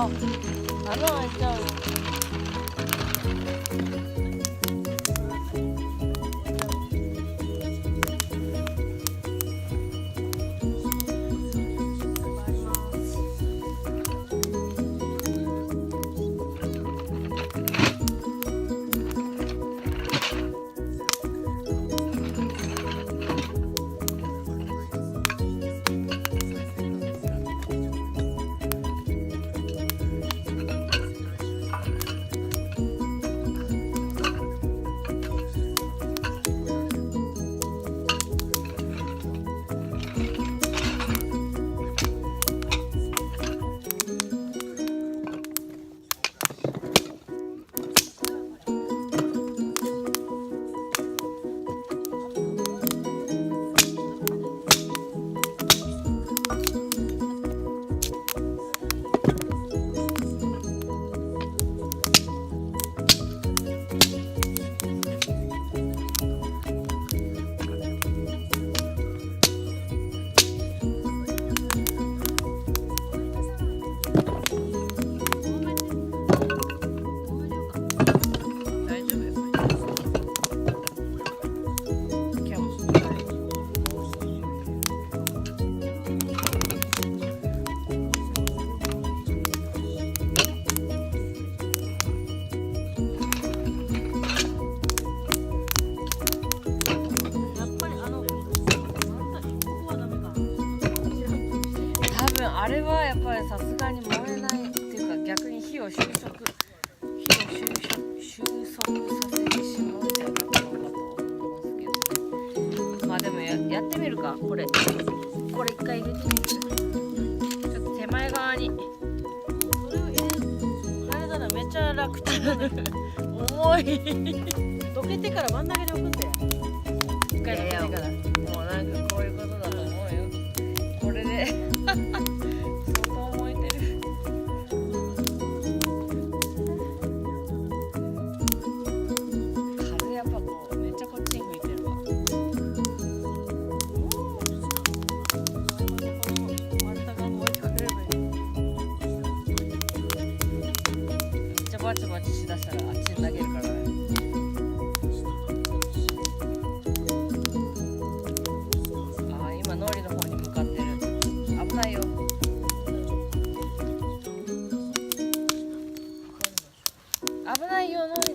あ、穴開いちゃうよ。あれはやっぱりさすがに燃えないっていうか、逆に火を収束させてしまうんじゃないかと思いますけどね。まあでも やってみるか。これ一回入れてみる。ちょっと手前側にそれを入れたらめっちゃ楽ちんだね。重い。溶けてから真ん中に置くんだよ。一回溶けてから。もうなんかこういうことだと思うよ。これで相当燃えてる。風やっぱこうめっちゃこっちに吹いてるわ。丸太が燃えてくれればいい。めっちゃバチバチしだしたらあっちに投げるからね。今ノリの方に向かってる。危ないよ。危ないよノリ。